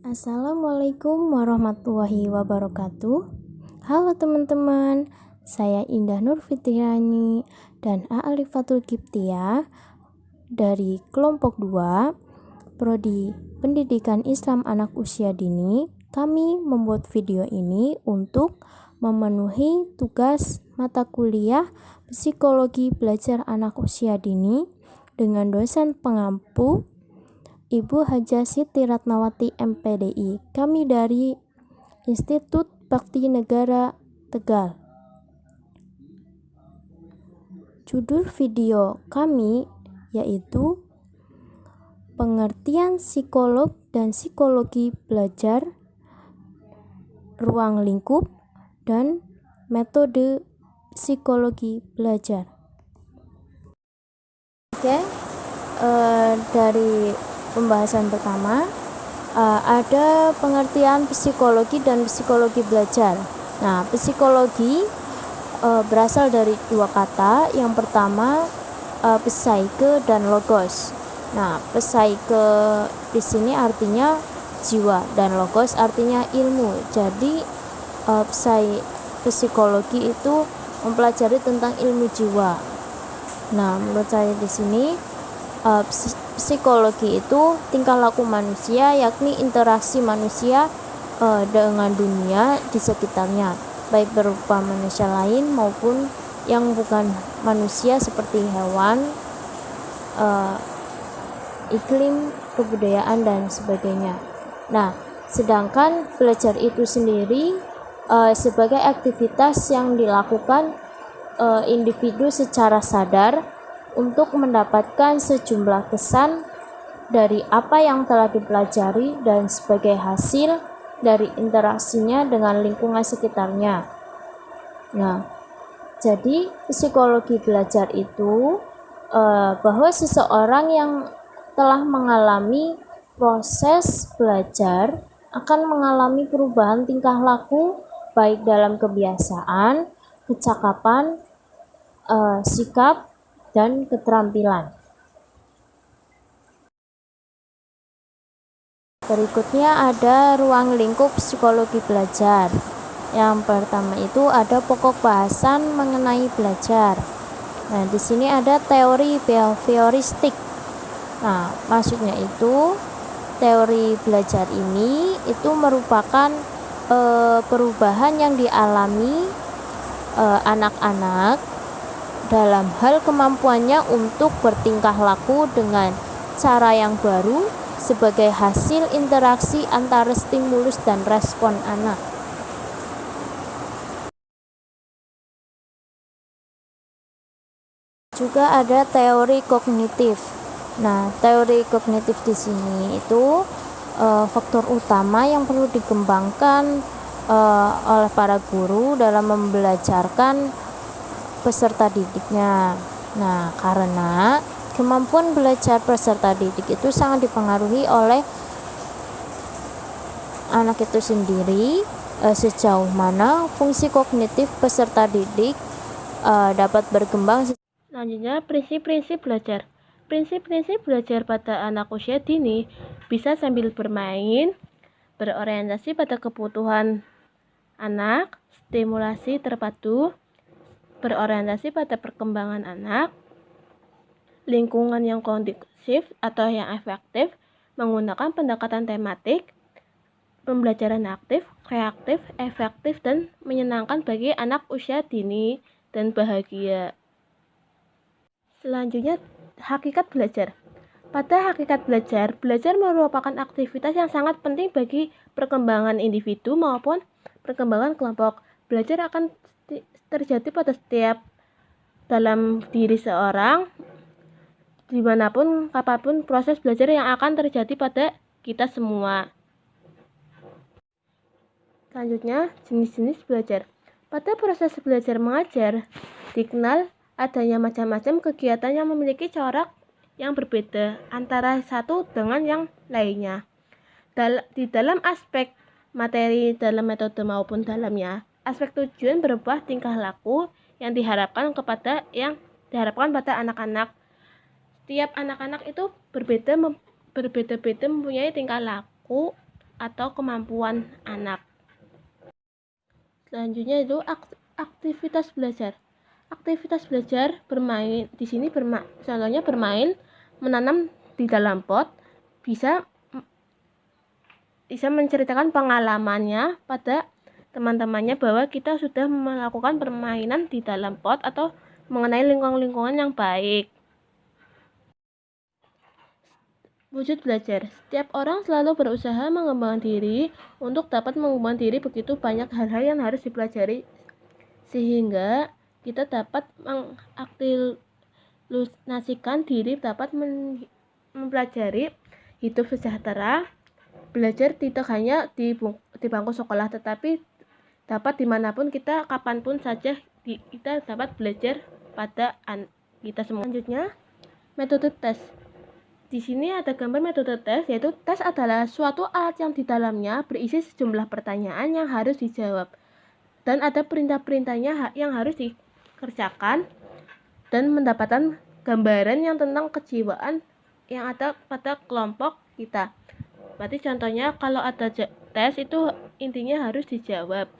Assalamualaikum warahmatullahi wabarakatuh. Halo teman-teman, saya Indah Nur Fitriani dan A'alifatul Kiptiah dari kelompok 2 Prodi Pendidikan Islam Anak Usia Dini. Kami membuat video ini untuk memenuhi tugas mata kuliah Psikologi Belajar Anak Usia Dini dengan dosen pengampu Ibu Hajah Siti Ratnawati MPDI. Kami dari Institut Bakti Negara Tegal. Judul video kami yaitu Pengertian Psikolog dan Psikologi Belajar, Ruang Lingkup, dan Metode Psikologi Belajar. Dari pembahasan pertama ada pengertian psikologi dan psikologi belajar. Nah, psikologi berasal dari dua kata. Yang pertama psyche dan logos. Nah, psyche di sini artinya jiwa dan logos artinya ilmu. Jadi psikologi itu mempelajari tentang ilmu jiwa. Nah, menurut saya di sini psikologi itu tingkah laku manusia, yakni interaksi manusia dengan dunia di sekitarnya, baik berupa manusia lain maupun yang bukan manusia seperti hewan, iklim, kebudayaan, dan sebagainya. Nah, sedangkan belajar itu sendiri sebagai aktivitas yang dilakukan individu secara sadar untuk mendapatkan sejumlah kesan dari apa yang telah dipelajari dan sebagai hasil dari interaksinya dengan lingkungan sekitarnya. Nah, jadi psikologi belajar itu bahwa seseorang yang telah mengalami proses belajar akan mengalami perubahan tingkah laku baik dalam kebiasaan, kecakapan, sikap, dan keterampilan. Berikutnya ada ruang lingkup psikologi belajar. Yang pertama itu ada pokok bahasan mengenai belajar. Nah, di sini ada teori behavioristik. Nah, maksudnya itu teori belajar ini itu merupakan perubahan yang dialami anak-anak dalam hal kemampuannya untuk bertingkah laku dengan cara yang baru sebagai hasil interaksi antara stimulus dan respon anak. Juga ada teori kognitif. Nah, teori kognitif di sini itu faktor utama yang perlu dikembangkan oleh para guru dalam membelajarkan peserta didiknya. Nah, karena kemampuan belajar peserta didik itu sangat dipengaruhi oleh anak itu sendiri, sejauh mana fungsi kognitif peserta didik dapat berkembang. Selanjutnya, prinsip-prinsip belajar. Prinsip-prinsip belajar pada anak usia dini bisa sambil bermain, berorientasi pada kebutuhan anak, stimulasi terpadu, berorientasi pada perkembangan anak, lingkungan yang kondusif atau yang efektif, menggunakan pendekatan tematik, pembelajaran aktif, reaktif, efektif, dan menyenangkan bagi anak usia dini dan bahagia. Selanjutnya, hakikat belajar. Pada hakikat belajar, belajar merupakan aktivitas yang sangat penting bagi perkembangan individu maupun perkembangan kelompok. Belajar akan terjadi pada setiap dalam diri seorang, dimanapun, kapanpun proses belajar yang akan terjadi pada kita semua. Selanjutnya, jenis-jenis belajar. Pada proses belajar mengajar, dikenal adanya macam-macam kegiatan yang memiliki corak yang berbeda antara satu dengan yang lainnya. Di dalam aspek materi, dalam metode maupun dalamnya, aspek tujuan berubah tingkah laku yang diharapkan pada anak-anak. Setiap anak-anak itu berbeda-beda mempunyai tingkah laku atau kemampuan anak. Selanjutnya itu aktivitas belajar. Aktivitas belajar bermain di sini contohnya bermain, menanam di dalam pot, bisa menceritakan pengalamannya pada teman-temannya bahwa kita sudah melakukan permainan di dalam pot atau mengenai lingkungan yang baik. Wujud belajar. Setiap orang selalu berusaha mengembangkan diri. Untuk dapat mengembangkan diri, begitu banyak hal-hal yang harus dipelajari sehingga kita dapat mengaktualisasikan diri, dapat mempelajari hidup sejahtera. Belajar tidak hanya di bangku sekolah, tetapi dapat dimanapun kita, kapanpun saja kita dapat belajar pada kita semua. Selanjutnya, metode tes. Di sini ada gambar metode tes, yaitu tes adalah suatu alat yang di dalamnya berisi sejumlah pertanyaan yang harus dijawab. Dan ada perintah-perintahnya yang harus dikerjakan dan mendapatkan gambaran yang tentang kejiwaan yang ada pada kelompok kita. Berarti contohnya kalau ada tes itu intinya harus dijawab.